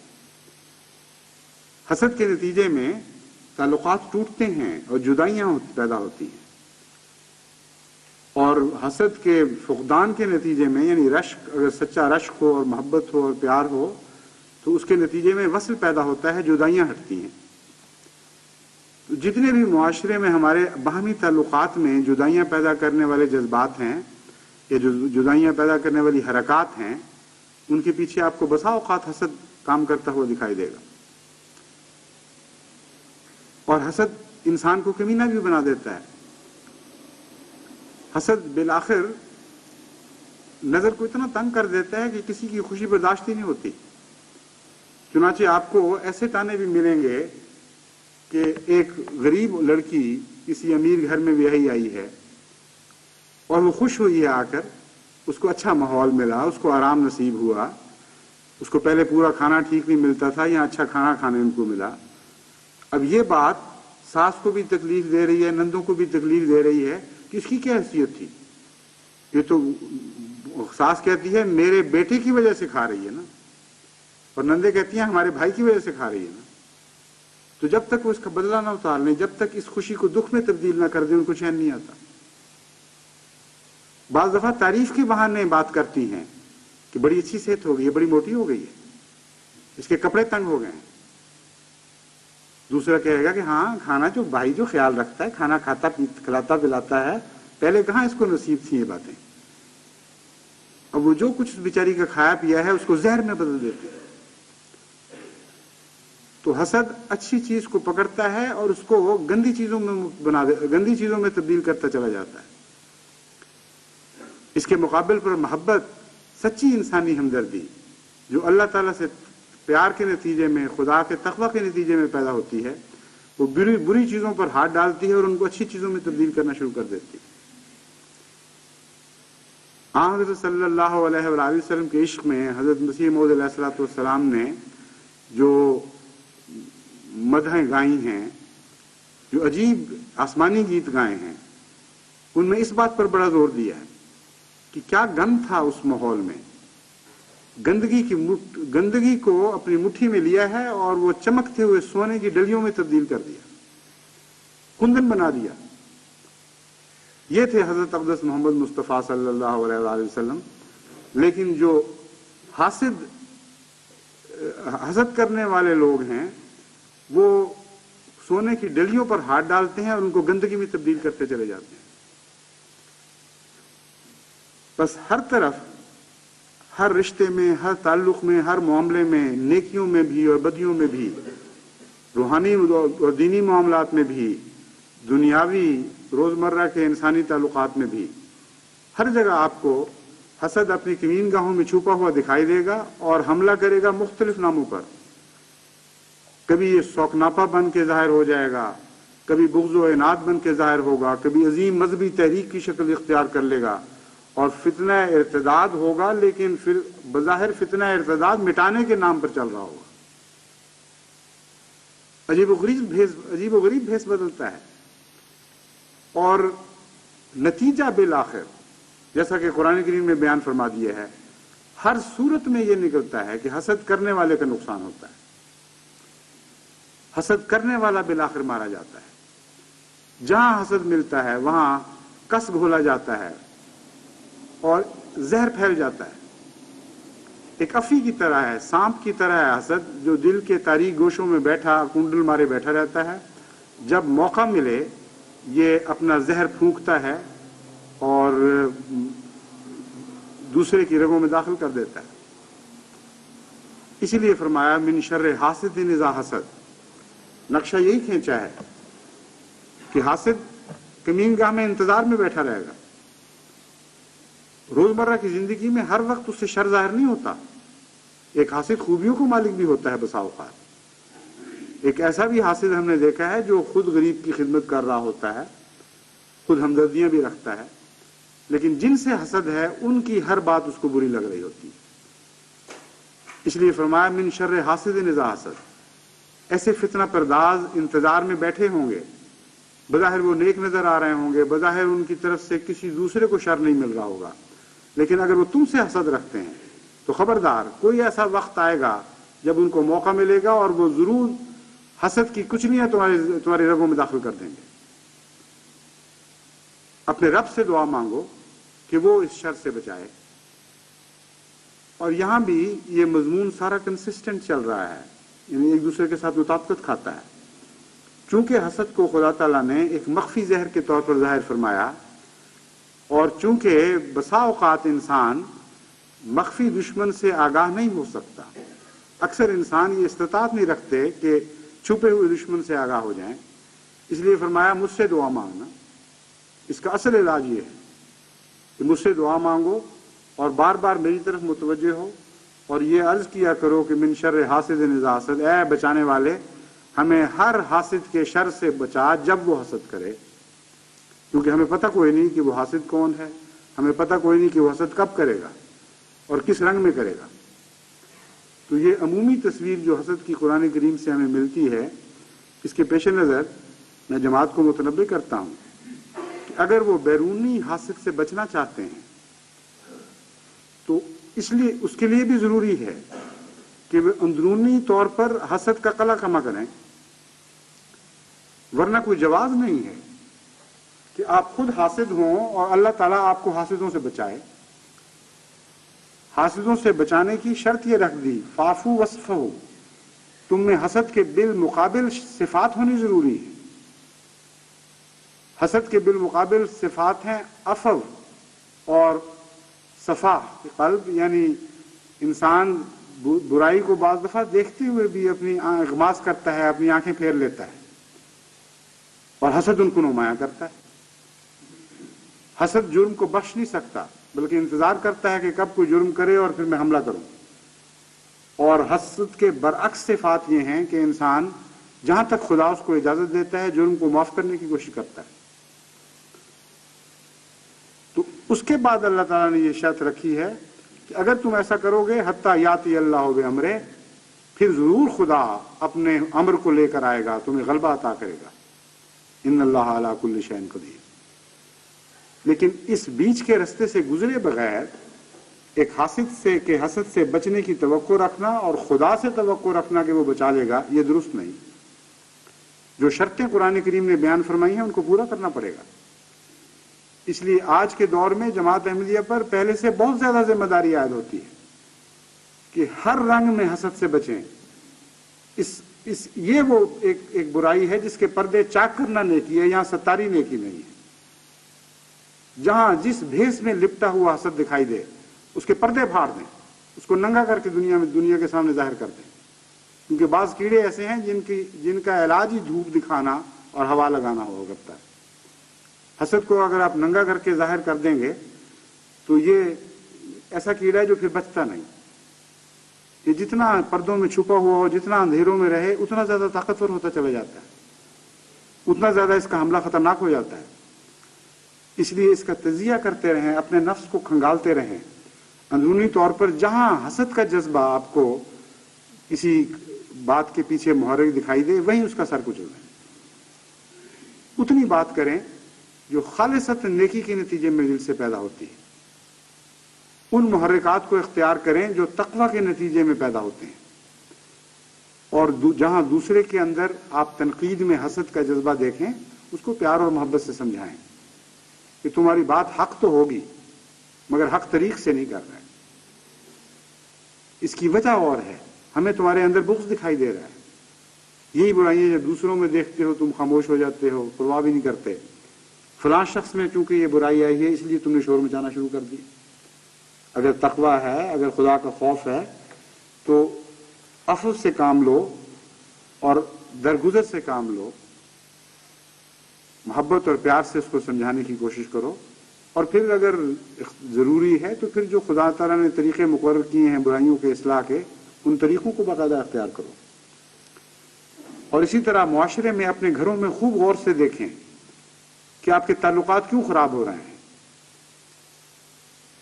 Speaker 1: حسد کے نتیجے میں تعلقات ٹوٹتے ہیں اور جدائیاں پیدا ہوتی ہیں، اور حسد کے فقدان کے نتیجے میں یعنی رشک، اگر سچا رشک ہو اور محبت ہو اور پیار ہو تو اس کے نتیجے میں وصل پیدا ہوتا ہے، جدائیاں ہٹتی ہیں. تو جتنے بھی معاشرے میں ہمارے باہمی تعلقات میں جدائیاں پیدا کرنے والے جذبات ہیں یا جو جدائیاں پیدا کرنے والی حرکات ہیں، ان کے پیچھے آپ کو بسا اوقات حسد کام کرتا ہوا دکھائی دے گا. اور حسد انسان کو کمینہ بھی بنا دیتا ہے. حسد بالآخر نظر کو اتنا تنگ کر دیتا ہے کہ کسی کی خوشی برداشت ہی نہیں ہوتی. چنانچہ آپ کو ایسے تانے بھی ملیں گے کہ ایک غریب لڑکی کسی امیر گھر میں بیاہی آئی ہے اور وہ خوش ہوئی ہے آ کر، اس کو اچھا ماحول ملا، اس کو آرام نصیب ہوا، اس کو پہلے پورا کھانا ٹھیک نہیں ملتا تھا، یہاں اچھا کھانا کھانے ان کو ملا. اب یہ بات ساس کو بھی تکلیف دے رہی ہے، نندوں کو بھی تکلیف دے رہی ہے کہ اس کی کیا حیثیت تھی. یہ تو ساس کہتی ہے میرے بیٹے کی وجہ سے کھا رہی ہے نا، اور نندے کہتی ہیں ہمارے بھائی کی وجہ سے کھا رہی ہے نا. تو جب تک وہ اس کا بدلہ نہ اتار لیں، جب تک اس خوشی کو دکھ میں تبدیل نہ کر دیں، ان کو چین نہیں آتا. بعض دفعہ تعریف کے بہانے بات کرتی ہیں کہ بڑی اچھی صحت ہو گئی ہے، بڑی موٹی ہو گئی ہے، اس کے کپڑے تنگ ہو گئے ہیں. دوسرا کہے گا کہ ہاں کھانا جو بھائی جو خیال رکھتا ہے، کھانا کھاتا کھلاتا پلاتا ہے، پہلے کہاں اس کو نصیب تھی یہ باتیں. اب وہ جو کچھ بیچاری کا کھایا پیا ہے اس کو زہر میں بدل دیتے ہیں. تو حسد اچھی چیز کو پکڑتا ہے اور اس کو گندی چیزوں میں گندی چیزوں میں تبدیل کرتا چلا جاتا ہے. اس کے مقابل پر محبت، سچی انسانی ہمدردی جو اللہ تعالیٰ سے پیار کے نتیجے میں، خدا کے تقوی کے نتیجے میں پیدا ہوتی ہے، وہ بری چیزوں پر ہاتھ ڈالتی ہے اور ان کو اچھی چیزوں میں تبدیل کرنا شروع کر دیتی ہے. حضرت صلی اللہ علیہ وآلہ وسلم کے عشق میں حضرت مسیح موعود علیہ الصلوۃ والسلام نے جو مدحیں گائی ہیں، جو عجیب آسمانی گیت گائے ہیں، ان میں اس بات پر بڑا زور دیا ہے کہ کیا گند تھا اس ماحول میں. گندگی کو اپنی مٹھی میں لیا ہے اور وہ چمکتے ہوئے سونے کی ڈلیوں میں تبدیل کر دیا، کندن بنا دیا. یہ تھے حضرت اقدس محمد مصطفیٰ صلی اللہ علیہ وآلہ وسلم. لیکن جو حسد کرنے والے لوگ ہیں وہ سونے کی ڈلیوں پر ہاتھ ڈالتے ہیں اور ان کو گندگی میں تبدیل کرتے چلے جاتے ہیں. بس ہر طرف، ہر رشتے میں، ہر تعلق میں، ہر معاملے میں، نیکیوں میں بھی اور بدیوں میں بھی، روحانی اور دینی معاملات میں بھی، دنیاوی روزمرہ کے انسانی تعلقات میں بھی ہر جگہ آپ کو حسد اپنی کمین گاہوں میں چھپا ہوا دکھائی دے گا اور حملہ کرے گا مختلف ناموں پر. کبھی یہ شوقناپا بن کے ظاہر ہو جائے گا، کبھی بغض و عناد بن کے ظاہر ہوگا، کبھی عظیم مذہبی تحریک کی شکل اختیار کر لے گا اور فتنہ ارتداد ہوگا، لیکن پھر بظاہر فتنہ ارتداد مٹانے کے نام پر چل رہا ہوگا. عجیب و غریب بھیس بدلتا ہے اور نتیجہ بالآخر جیسا کہ قرآن کریم میں بیان فرما دیا ہے ہر صورت میں یہ نکلتا ہے کہ حسد کرنے والے کا نقصان ہوتا ہے. حسد کرنے والا بالآخر مارا جاتا ہے. جہاں حسد ملتا ہے وہاں کس گھولا جاتا ہے اور زہر پھیل جاتا ہے. ایک افی کی طرح ہے، سانپ کی طرح ہے حسد، جو دل کے تاریک گوشوں میں بیٹھا کنڈل مارے بیٹھا رہتا ہے. جب موقع ملے یہ اپنا زہر پھونکتا ہے اور دوسرے کی رگوں میں داخل کر دیتا ہے. اسی لیے فرمایا من شر حاسد اذا حسد. نقشہ یہی کھینچا ہے کہ حاسد کمین گاہ میں انتظار میں بیٹھا رہے گا. روزمرہ کی زندگی میں ہر وقت اس سے شر ظاہر نہیں ہوتا. ایک حاسد خوبیوں کو مالک بھی ہوتا ہے بسا اوقات. ایک ایسا بھی حاسد ہم نے دیکھا ہے جو خود غریب کی خدمت کر رہا ہوتا ہے، خود ہمدردیاں بھی رکھتا ہے، لیکن جن سے حسد ہے ان کی ہر بات اس کو بری لگ رہی ہوتی ہے. اس لیے فرمایا من شر حاسد اذا حسد. ایسے فتنہ پرداز انتظار میں بیٹھے ہوں گے، بظاہر وہ نیک نظر آ رہے ہوں گے، بظاہر ان کی طرف سے کسی دوسرے کو شر نہیں مل رہا ہوگا، لیکن اگر وہ تم سے حسد رکھتے ہیں تو خبردار کوئی ایسا وقت آئے گا جب ان کو موقع ملے گا اور وہ ضرور حسد کی کچلیاں تمہاری رگوں میں داخل کر دیں گے. اپنے رب سے دعا مانگو کہ وہ اس شر سے بچائے. اور یہاں بھی یہ مضمون سارا کنسسٹنٹ چل رہا ہے، یعنی ایک دوسرے کے ساتھ مطابقت کھاتا ہے. چونکہ حسد کو خدا تعالیٰ نے ایک مخفی زہر کے طور پر ظاہر فرمایا، اور چونکہ بسا اوقات انسان مخفی دشمن سے آگاہ نہیں ہو سکتا، اکثر انسان یہ استطاعت نہیں رکھتے کہ چھپے ہوئے دشمن سے آگاہ ہو جائیں، اس لیے فرمایا مجھ سے دعا مانگنا. اس کا اصل علاج یہ ہے کہ مجھ سے دعا مانگو اور بار بار میری طرف متوجہ ہو اور یہ عرض کیا کرو کہ من شر حاسد اذا حسد. اے بچانے والے، ہمیں ہر حاسد کے شر سے بچا جب وہ حسد کرے، کیونکہ ہمیں پتہ کوئی نہیں کہ وہ حاسد کون ہے، ہمیں پتہ کوئی نہیں کہ وہ حسد کب کرے گا اور کس رنگ میں کرے گا. تو یہ عمومی تصویر جو حسد کی قرآن کریم سے ہمیں ملتی ہے، اس کے پیش نظر میں جماعت کو متنبہ کرتا ہوں کہ اگر وہ بیرونی حاسد سے بچنا چاہتے ہیں تو اس کے لیے بھی ضروری ہے کہ وہ اندرونی طور پر حسد کا قلع کما کریں، ورنہ کوئی جواز نہیں ہے کہ آپ خود حاسد ہوں اور اللہ تعالیٰ آپ کو حاسدوں سے بچائے. حاسدوں سے بچانے کی شرط یہ رکھ دی فاعفو واصفحوا. تم میں حسد کے بالمقابل صفات ہونی ضروری ہے. حسد کے بالمقابل صفات ہیں عفو اور صفاح قلب، یعنی انسان برائی کو بعض دفعہ دیکھتے ہوئے بھی اپنی اغماس کرتا ہے، اپنی آنکھیں پھیر لیتا ہے، اور حسد ان کو نمایاں کرتا ہے. حسد جرم کو بخش نہیں سکتا، بلکہ انتظار کرتا ہے کہ کب کوئی جرم کرے اور پھر میں حملہ کروں. اور حسد کے برعکس صفات یہ ہیں کہ انسان جہاں تک خدا اس کو اجازت دیتا ہے جرم کو معاف کرنے کی کوشش کرتا ہے. تو اس کے بعد اللہ تعالیٰ نے یہ شرط رکھی ہے کہ اگر تم ایسا کرو گے حتیٰ یاتی اللہ بامرہ، پھر ضرور خدا اپنے امر کو لے کر آئے گا، تمہیں غلبہ عطا کرے گا. ان اللہ علی کل شیء قدیر. لیکن اس بیچ کے رستے سے گزرے بغیر ایک حسد سے بچنے کی توقع رکھنا اور خدا سے توقع رکھنا کہ وہ بچا لے گا، یہ درست نہیں. جو شرطیں قرآن کریم نے بیان فرمائی ہیں ان کو پورا کرنا پڑے گا. اس لیے آج کے دور میں جماعت احمدیہ پر پہلے سے بہت زیادہ ذمہ داری عائد ہوتی ہے کہ ہر رنگ میں حسد سے بچیں. یہ وہ ایک برائی ہے جس کے پردے چاک کرنا نیکی ہے، یہاں ستاری نیکی نہیں ہے. جہاں جس بھیس میں لپٹا ہوا حسد دکھائی دے اس کے پردے پھاڑ دیں، اس کو ننگا کر کے دنیا کے سامنے ظاہر کر دیں. کیونکہ بعض کیڑے ایسے ہیں جن کا علاج ہی دھوپ دکھانا اور ہوا لگانا ہوا کرتا ہے. حسد کو اگر آپ ننگا کر کے ظاہر کر دیں گے تو یہ ایسا کیڑا ہے جو پھر بچتا نہیں. یہ جتنا پردوں میں چھپا ہوا ہو، جتنا اندھیروں میں رہے، اتنا زیادہ طاقتور ہوتا چلا جاتا ہے، اتنا زیادہ اس کا حملہ خطرناک ہو جاتا ہے. اس لیے اس کا تجزیہ کرتے رہیں، اپنے نفس کو کھنگالتے رہیں. اندرونی طور پر جہاں حسد کا جذبہ آپ کو کسی بات کے پیچھے محرک دکھائی دے، وہیں اس کا سر کچل دیں. اتنی بات کریں جو خالصت نیکی کے نتیجے میں دل سے پیدا ہوتی ہے. ان محرکات کو اختیار کریں جو تقوی کے نتیجے میں پیدا ہوتے ہیں. اور جہاں دوسرے کے اندر آپ تنقید میں حسد کا جذبہ دیکھیں، اس کو پیار اور محبت سے سمجھائیں کہ تمہاری بات حق تو ہوگی مگر حق طریق سے نہیں کر رہے. اس کی وجہ اور ہے، ہمیں تمہارے اندر بغض دکھائی دے رہا ہے. یہی برائیاں جو دوسروں میں دیکھتے ہو تم خاموش ہو جاتے ہو، پرواہ بھی نہیں کرتے. فلاں شخص میں چونکہ یہ برائی آئی ہے اس لیے تم نے شور مچانا شروع کر دی. اگر تقویٰ ہے، اگر خدا کا خوف ہے تو عفو سے کام لو اور درگزر سے کام لو. محبت اور پیار سے اس کو سمجھانے کی کوشش کرو. اور پھر اگر ضروری ہے تو پھر جو خدا تعالیٰ نے طریقے مقرر کیے ہیں برائیوں کے اصلاح کے، ان طریقوں کو باقاعدہ اختیار کرو. اور اسی طرح معاشرے میں، اپنے گھروں میں خوب غور سے دیکھیں کہ آپ کے تعلقات کیوں خراب ہو رہے ہیں.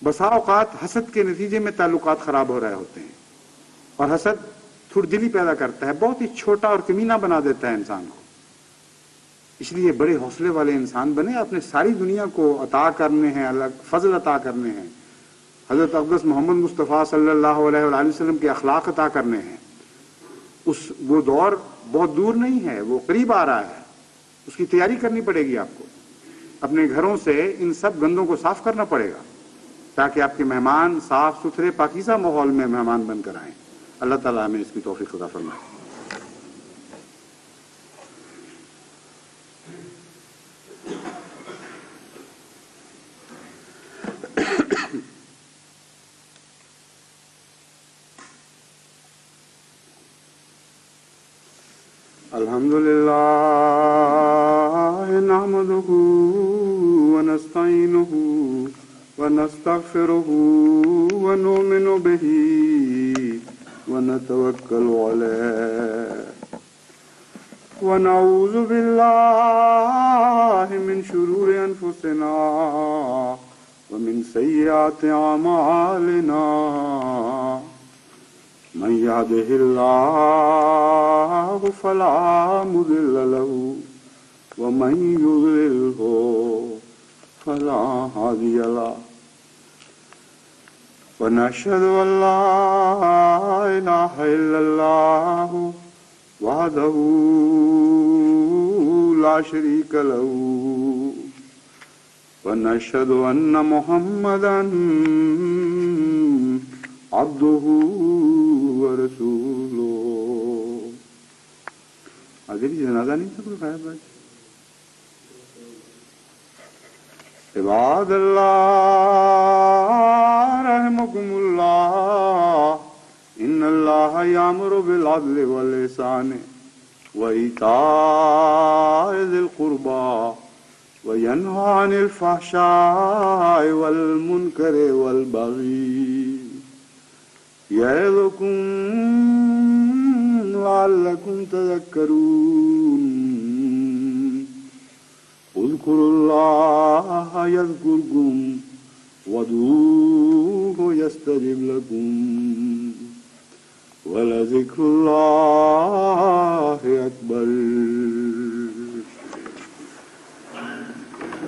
Speaker 1: بسا اوقات حسد کے نتیجے میں تعلقات خراب ہو رہے ہوتے ہیں، اور حسد تھوڑ دلی پیدا کرتا ہے، بہت ہی چھوٹا اور کمینہ بنا دیتا ہے انسان کو. اس لیے بڑے حوصلے والے انسان بنے. اپنے ساری دنیا کو عطا کرنے ہیں، الگ فضل عطا کرنے ہیں، حضرت اقدس محمد مصطفیٰ صلی اللہ علیہ وآلہ وسلم کے اخلاق عطا کرنے ہیں. وہ دور بہت دور نہیں ہے، وہ قریب آ رہا ہے. اس کی تیاری کرنی پڑے گی آپ کو. اپنے گھروں سے ان سب گندوں کو صاف کرنا پڑے گا تاکہ آپ کے مہمان صاف ستھرے پاکیزہ ماحول میں مہمان بن کر آئیں. اللہ تعالیٰ ہمیں اس کی توفیق عطا فرمائے. الحمد للہ نحمده ونستعینه ونستغفره ونؤمن به ونتوکل علیہ ونعوذ باللہ من شرور انفسنا ومن سیئات اعمالنا من يهده الله فلا مضل له ومن يضلله فلا هادي له ونشهد أن لا إله إلا الله وحده لا شريك له ونشهد أن محمدا عبده ورسوله. حاضری جنازہ نہیں تھا کوئی غائب آج. عباد اللہ رحمکم اللہ ان اللہ یامر بالعدل والإحسان وإیتاء ذی القربى وینہی عن الفحشاء والمنکر والبغی یعظکم لعلکم تذکرون. اذکروا اللہ یذکرکم وادعوہ یستجب لکم ولذکر اللہ اکبر.